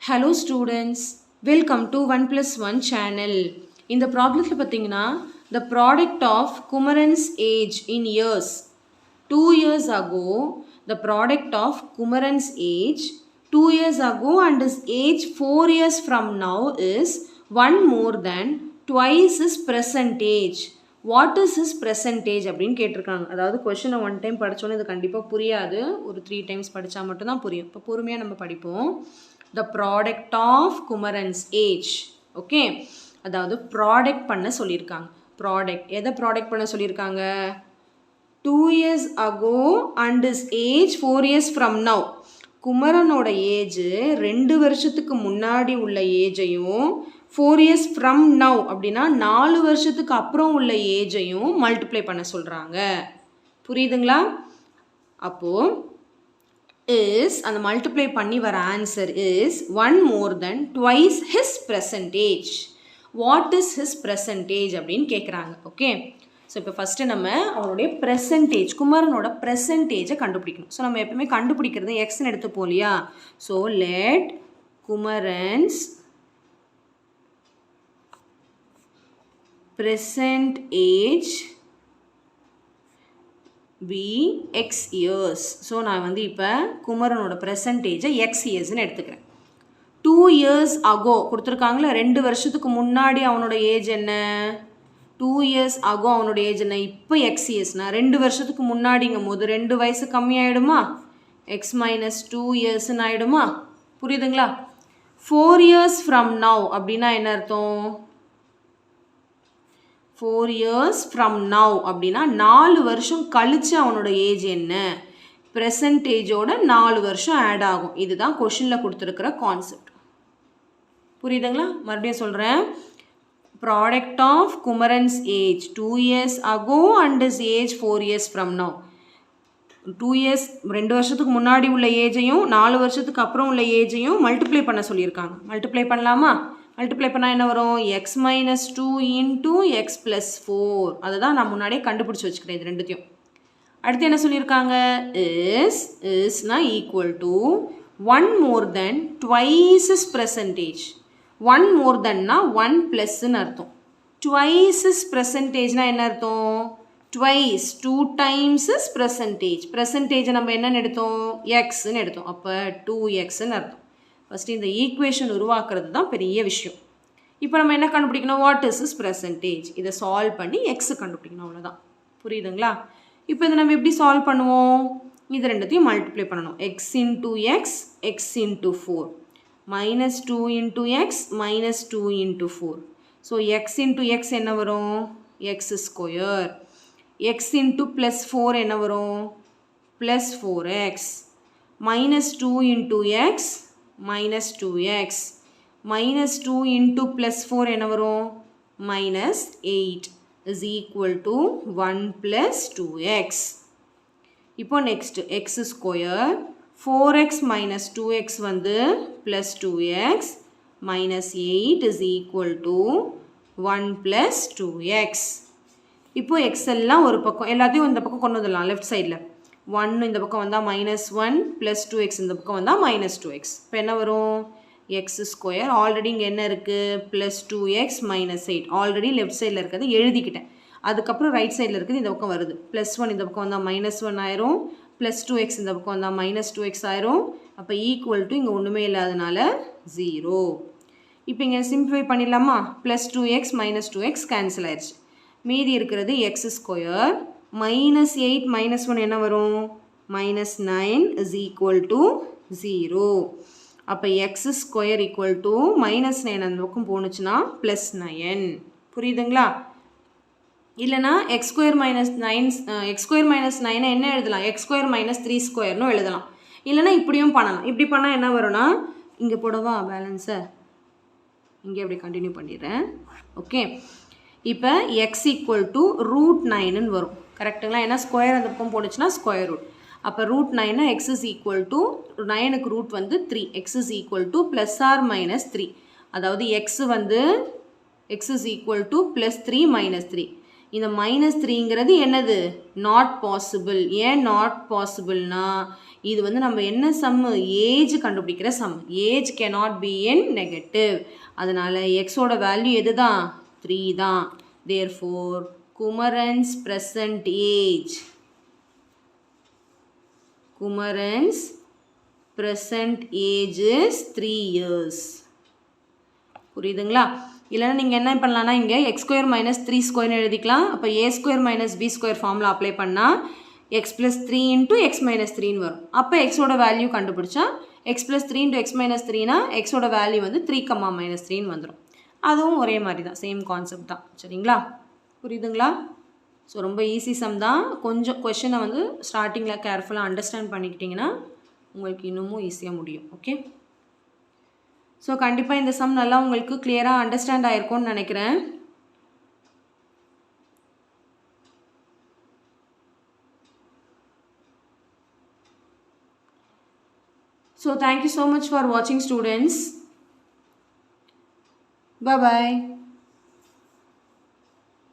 Hello students, welcome to 1+1 channel. In the problem the product of Kumaran's age in years. 2 years ago, the product of Kumaran's age 2 years ago and his age 4 years from now is 1 more than twice his present age. What is his present age அப்படின்னு கேட்டிருக்காங்க. அதாவது கொஸ்டினை one time படித்தோன்னே இது கண்டிப்பாக புரியாது. ஒரு 3 times படித்தா மட்டும்தான் புரியும். இப்போ பொறுமையாக நம்ம படிப்போம். The product of Kumaran's age. Okay. அதாவது ப்ராடக்ட் பண்ண சொல்லியிருக்காங்க. ப்ராடக்ட் எதை ப்ராடக்ட் பண்ண சொல்லியிருக்காங்க? 2 years ago and his age 4 years from now. குமரனோட age 2 வருஷத்துக்கு முன்னாடி உள்ள ஏஜையும் 4 years from now அப்படின்னா 4 வருஷத்துக்கு அப்புறம் உள்ள ஏஜையும் மல்டிப்ளை பண்ண சொல்கிறாங்க. புரியுதுங்களா? அப்போது is அந்த மல்டிப்ளை பண்ணி வர answer is 1 more than twice his present age. What is his present age அப்படின்னு கேட்குறாங்க. ஓகே, ஸோ இப்போ ஃபஸ்ட்டு நம்ம அவனுடைய ப்ரெசன்டேஜ் குமரனோட ப்ரெசன்டேஜை கண்டுபிடிக்கணும். ஸோ நம்ம எப்பவுமே கண்டுபிடிக்கிறது எக்ஸ்ன்னு எடுத்துப்போம் இல்லையா? So let Kumaran's present age be x years. So நான் வந்து இப்போ குமரனோட ப்ரெசன்டேஜை எக்ஸ் இயர்ஸ்ன்னு எடுத்துக்கிறேன். 2 years ago கொடுத்துருக்காங்களே, 2 வருஷத்துக்கு முன்னாடி அவனோட ஏஜ் என்ன? 2 years ago அவனோட ஏஜ் என்ன? இப்போ எக்ஸ் இயர்ஸ்னா 2 வருஷத்துக்கு முன்னாடிங்கும் போது 2 வயசு கம்மியாயிடுமா? X minus 2 இயர்ஸ்ன்னு ஆகிடுமா? புரியுதுங்களா? 4 years from now அப்படின்னா என்ன அர்த்தம்? 4 years from now அப்படின்னா 4 வருஷம் கழிச்சு அவனோட ஏஜ் என்ன? ப்ரெசன்டேஜோட 4 வருஷம் ஆட் ஆகும். இதுதான் கொஷினில் கொடுத்துருக்கிற கான்செப்ட். புரியுதுங்களா? மறுபடியும் சொல்கிறேன். Product of Kumarans age 2 years ago and his age 4 years from now. 2 years 2 வருஷத்துக்கு முன்னாடி உள்ள ஏஜையும் 4 வருஷத்துக்கு அப்புறம் உள்ள ஏஜையும் மல்டிப்ளை பண்ண சொல்லியிருக்காங்க. மல்டிப்ளை பண்ணலாமா? மல்டிப்ளை பண்ணால் என்ன வரும்? X minus 2 into X plus 4. அதை தான் நான் முன்னாடியே கண்டுபிடிச்சி வச்சுக்கிறேன் இது ரெண்டுத்தையும். அடுத்து என்ன சொல்லியிருக்காங்க? இஸ்னா equal to 1 more than twice his percentage. 1 more thanனா 1 ப்ளஸ்ன்னு அர்த்தம். twice his percentageனா என்ன அர்த்தம்? twice 2 times his percentage. percentage நம்ம என்னன்னு எடுத்தோம்? எக்ஸ்ன்னு எடுத்தோம். அப்போ 2xன்னு அர்த்தம். ஃபஸ்ட்டு இந்த ஈக்குவேஷன் உருவாக்குறது தான் பெரிய விஷயம். இப்போ நம்ம என்ன கண்டுபிடிக்கணும்? What is is percentage. இதை சால்வ் பண்ணி எக்ஸ் கண்டுபிடிக்கணும், அவ்வளோதான். புரியுதுங்களா? இப்போ இதை நம்ம எப்படி சால்வ் பண்ணுவோம்? இது ரெண்டுத்தையும் மல்டிப்ளை பண்ணணும். X into X, X into 4, minus 2 into X, minus 2 into 4. So X into X என்ன வரும்? X square. X into plus 4 என்ன வரும்? Plus 4x. Minus 2 into X, minus 2x, minus 2 into plus 4 என்ன வரும்? minus 8 is equal to 1 plus 2x. இப்போ next x square 4x minus 2x வந்து plus 2x minus 8 is equal to 1 plus 2x. இப்போ x எல்லாம் ஒரு பக்கம், எல்லாத்தையும் இந்த பக்கம் கொண்டு வந்துடலாம். லெஃப்ட் சைடில் 1 இந்த பக்கம் வந்தால் மைனஸ் 1 ப்ளஸ் 2x இந்த பக்கம் வந்தால் மைனஸ் 2x. இப்போ என்ன வரும்? X square. ஆல்ரெடி இங்கே என்ன இருக்குது? Plus 2x minus 8. Already left சைடில் இருக்கிறது எழுதிக்கிட்டேன். அதுக்கப்புறம் ரைட் சைடில் இருக்குது இந்த பக்கம் வருது. ப்ளஸ் 1 இந்த பக்கம் வந்தால் மைனஸ் 1 ஆயிரும். ப்ளஸ் 2x இந்த பக்கம் வந்தால் மைனஸ் 2x ஆயிரும். அப்போ ஈக்குவல் டு இங்கே ஒன்றுமே இல்லாதனால 0. இப்போ இங்கே சிம்பிளிஃபை பண்ணிடலாமா? Plus 2x minus 2x cancel ஆயிடுச்சு. மீதி இருக்கிறது எக்ஸ் ஸ்கொயர் minus 8 minus 1 என்ன வரும்? minus 9 is equal to 0. அப்போ x square equal to minus 9 அந்த பக்கம் போனுச்சுன்னா plus 9. புரியுதுங்களா? இல்லைனா x square minus 9 என்ன எழுதலாம்? x square minus 3 squareனு எழுதலாம். இல்லைனா இப்படியும் பண்ணலாம். இப்படி பண்ணால் என்ன வரும்னா, இங்கே போடவா பேலன்ஸை? இங்கே அப்படி கண்டினியூ பண்ணிடுறேன். ஓகே, இப்போ x equal to root 9ன்னு வரும். கரெக்டுங்களா? ஏன்னா ஸ்கொயர் அந்த பக்கம் போட்டுச்சுன்னா ஸ்கொயர் ரூட். அப்போ ரூட் 9னா எக்ஸ் இஸ் ஈக்குவல் டு 9க்கு ரூட் வந்து 3. X is equal to plus or minus 3. அதாவது எக்ஸ் வந்து x is equal to plus 3 minus 3. இந்த -3ங்கிறது என்னது நாட் பாசிபிள். ஏன் நாட் பாசிபிள்னா இது வந்து நம்ம என்ன சம்மு ஏஜ் கண்டுபிடிக்கிற sum. Age cannot be in negative. அதனால் எக்ஸோட வேல்யூ எது தான் 3 தான். therefore Kumaran's present age is 3 years. புரியுதுங்களா? இல்லைன்னா நீங்கள் என்ன பண்ணலான்னா இங்கே x² - 3² எழுதிக்கலாம். அப்போ a² - b² ஃபார்முலா அப்ளை பண்ணால் x + 3 × x - 3ன்னு வரும். அப்போ எக்ஸோட வேல்யூ கண்டுபிடிச்சா x + 3 × x - 3னா எக்ஸோட வேல்யூ வந்து 3, -3ன்னு வந்துடும். அதுவும் ஒரே மாதிரி தான், சேம் கான்செப்ட் தான். சரிங்களா? புரியுதுங்களா? ஸோ ரொம்ப ஈஸி சம் தான். கொஞ்சம் கொஷனை வந்து ஸ்டார்டிங்கில் கேர்ஃபுல்லாக அண்டர்ஸ்டாண்ட் பண்ணிக்கிட்டிங்கன்னா உங்களுக்கு இன்னமும் ஈஸியாக முடியும். ஓகே, ஸோ கண்டிப்பாக இந்த சம் நல்லா உங்களுக்கு கிளியராக அண்டர்ஸ்டாண்ட் ஆகிருக்கும்னு நினைக்கிறேன். So thank you so much for வாட்சிங் ஸ்டூடெண்ட்ஸ். Bye-bye.